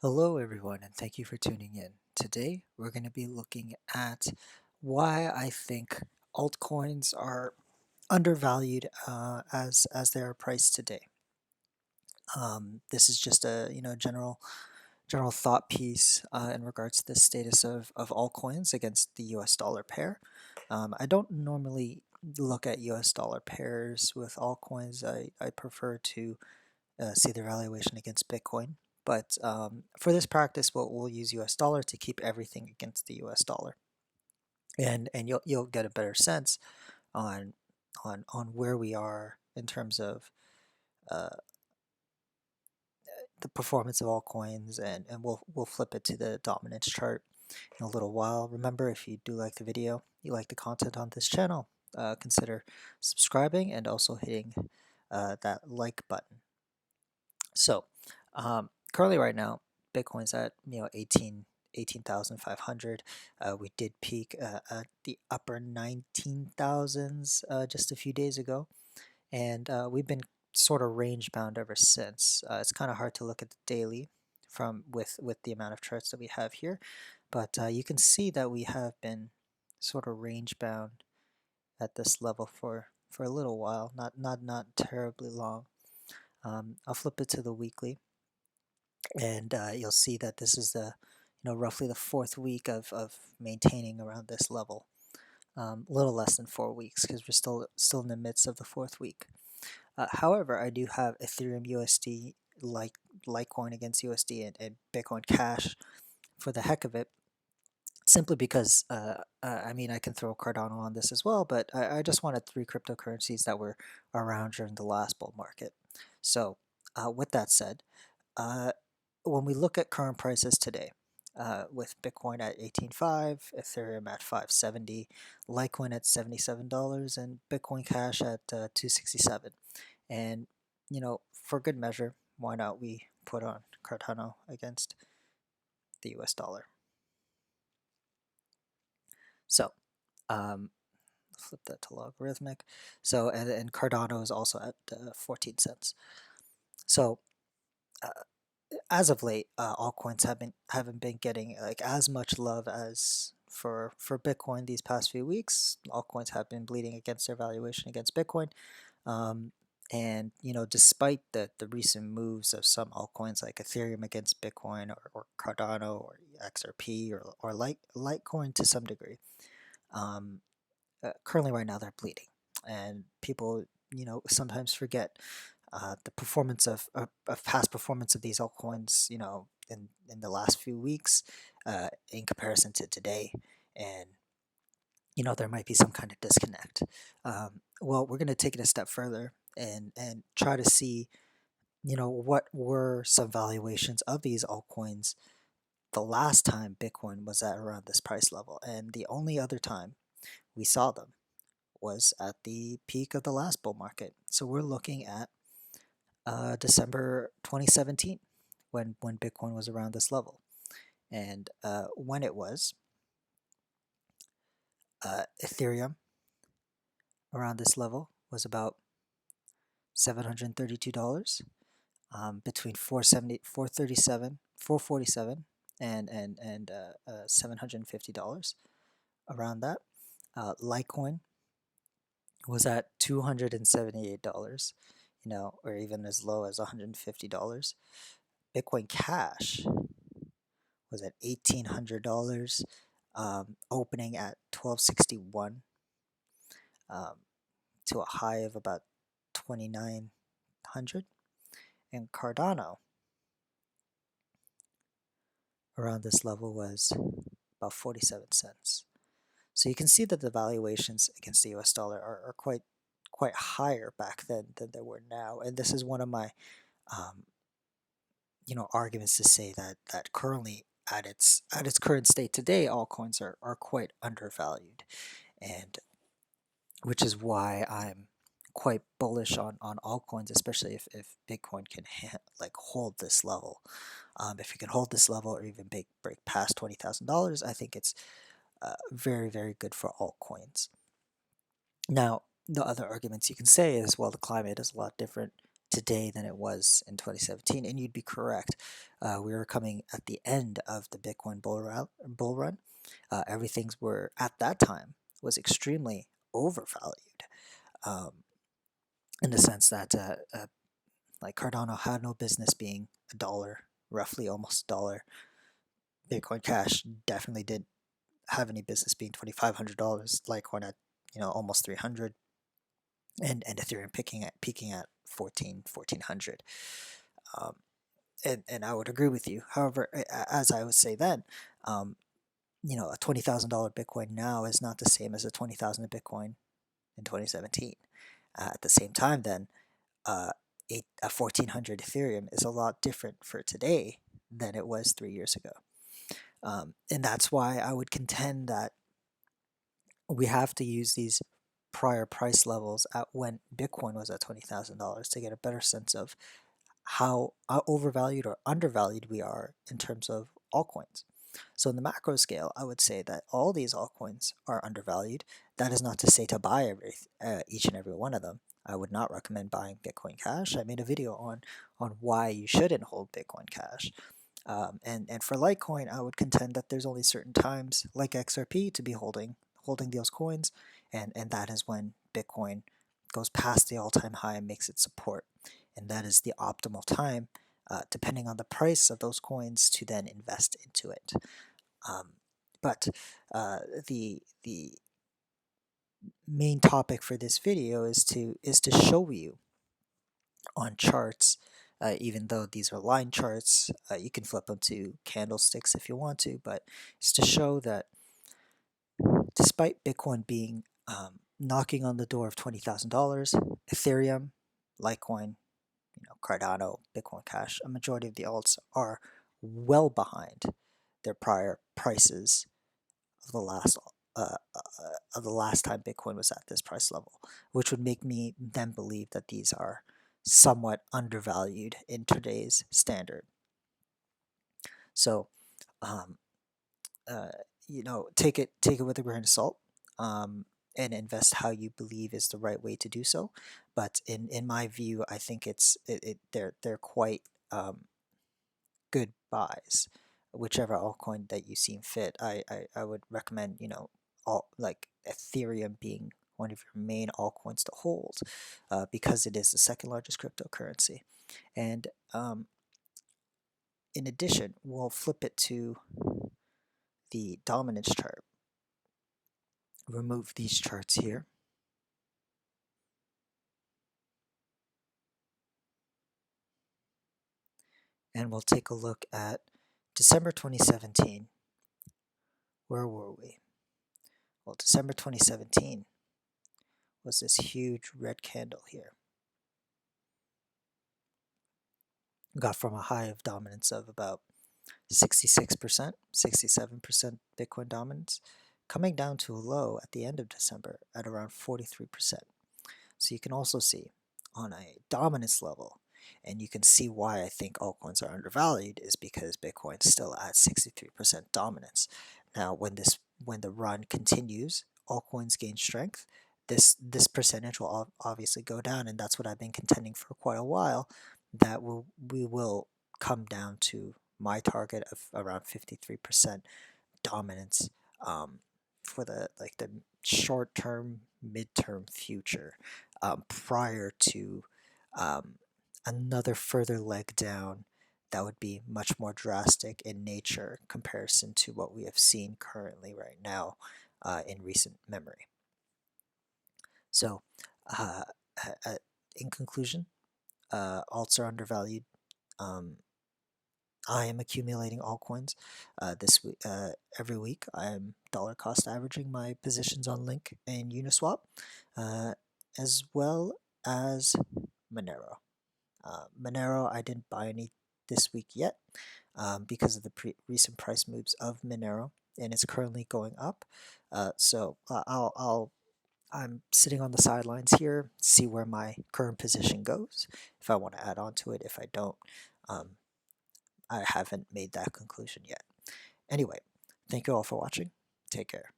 Hello, everyone, and thank you for tuning in. Today, we're going to be looking at why I think altcoins are undervalued as they are priced today. This is just a general thought piece in regards to the status of altcoins against the U.S. dollar pair. I don't normally look at U.S. dollar pairs with altcoins. I prefer to see their valuation against Bitcoin. But for this practice, we'll use US dollar to keep everything against the US dollar, and you'll get a better sense on on where we are in terms of uh, the performance of all coins, and we'll flip it to the dominance chart in a little while. Remember, if you do like the video, you like the content on this channel, consider subscribing and also hitting that like button. So, currently right now, Bitcoin's at 18,500. We did peak at the upper 19,000s just a few days ago, and we've been sort of range bound ever since. It's kind of hard to look at the daily from with the amount of charts that we have here, but you can see that we have been sort of range bound at this level for a little while, not terribly long. I'll flip it to the weekly, and you'll see that this is the roughly the fourth week of maintaining around this level. A little less than 4 weeks because we're still in the midst of the fourth week. However, I do have Ethereum USD, like Litecoin against USD, and Bitcoin Cash for the heck of it, simply because I mean, I can throw Cardano on this as well, but I just wanted three cryptocurrencies that were around during the last bull market. So with that said, uh, when we look at current prices today, with Bitcoin at 18.5, Ethereum at 570, Litecoin at $77, and Bitcoin Cash at 267. And for good measure, why not we put on Cardano against the US dollar? So, um, flip that to logarithmic. So, and Cardano is also at 14 cents. So, uh, as of late, altcoins haven't been getting like as much love as for Bitcoin these past few weeks. Altcoins have been bleeding against their valuation against Bitcoin, um, and despite the recent moves of some altcoins like Ethereum against Bitcoin or Cardano or XRP or Litecoin to some degree, um, currently right now they're bleeding, and people sometimes forget the performance of past performance of these altcoins, in the last few weeks, in comparison to today, and there might be some kind of disconnect. Well, we're going to take it a step further and try to see, what were some valuations of these altcoins the last time Bitcoin was at around this price level, and the only other time we saw them was at the peak of the last bull market. So we're looking at December 2017, when Bitcoin was around this level, and when it was Ethereum around this level was about $732, between 470, 437, 447, and $750 around that. Litecoin was at $278, or even as low as $150. Bitcoin Cash was at $1,800, opening at 1261, um, to a high of about 2,900. And Cardano around this level was about 47 cents. So you can see that the valuations against the US dollar are quite higher back then than they were now. And this is one of my um, arguments to say that currently at its current state today, altcoins are quite undervalued, and which is why I'm quite bullish on altcoins, especially if Bitcoin can like hold this level. If it can hold this level or even break past $20,000, I think it's very good for altcoins. Now, the other arguments you can say is, well, the climate is a lot different today than it was in 2017. And you'd be correct. We were coming at the end of the Bitcoin bull run. Everything's were at that time was extremely overvalued, um, in the sense that like Cardano had no business being a dollar, roughly almost a dollar. Bitcoin Cash definitely didn't have any business being $2,500. Litecoin at almost 300, and Ethereum peaking at 1400. Um, and I would agree with you. However, as I would say then, um, a $20,000 Bitcoin now is not the same as a 20,000 Bitcoin in 2017. At the same time, then uh, a 1400 Ethereum is a lot different for today than it was 3 years ago. And that's why I would contend that we have to use these prior price levels at when Bitcoin was at $20,000 to get a better sense of how overvalued or undervalued we are in terms of altcoins. So in the macro scale, I would say that all these altcoins are undervalued. That is not to say to buy each and every one of them. I would not recommend buying Bitcoin Cash. I made a video on why you shouldn't hold Bitcoin Cash. And for Litecoin, I would contend that there's only certain times, like XRP, to be holding those coins, and that is when Bitcoin goes past the all-time high and makes its support, and that is the optimal time, depending on the price of those coins, to then invest into it. Um, but the main topic for this video is to show you on charts. Even though these are line charts, you can flip them to candlesticks if you want to, but it's to show that despite Bitcoin being knocking on the door of $20,000, Ethereum, Litecoin, Cardano, Bitcoin Cash, a majority of the alts are well behind their prior prices of the last time Bitcoin was at this price level, which would make me then believe that these are somewhat undervalued in today's standard. So, um, uh, take it with a grain of salt, and invest how you believe is the right way to do so. But in my view, I think they're quite good buys. Whichever altcoin that you seem fit, I would recommend, all like Ethereum being one of your main altcoins to hold, because it is the second largest cryptocurrency. And in addition, we'll flip it to the dominance chart. Remove these charts here. And we'll take a look at December 2017. Where were we? Well, December 2017 was this huge red candle here. We got from a high of dominance of about 66%, 67% Bitcoin dominance, coming down to a low at the end of December at around 43%. So you can also see on a dominance level, and you can see why I think altcoins are undervalued, is because Bitcoin's still at 63% dominance. Now, when the run continues, altcoins gain strength. This percentage will obviously go down, and that's what I've been contending for quite a while. That we will come down to my target of around 53% dominance, for the short term, midterm future, prior to another further leg down that would be much more drastic in nature comparison to what we have seen currently right now, in recent memory. So, uh, in conclusion, alts are undervalued. I am accumulating altcoins every week. I am dollar cost averaging my positions on Link and Uniswap, uh, as well as Monero. Monero, I didn't buy any this week yet, because of the recent price moves of Monero, and it's currently going up. I'm sitting on the sidelines here, see where my current position goes. If I want to add on to it, if I don't, um, I haven't made that conclusion yet. Anyway, thank you all for watching. Take care.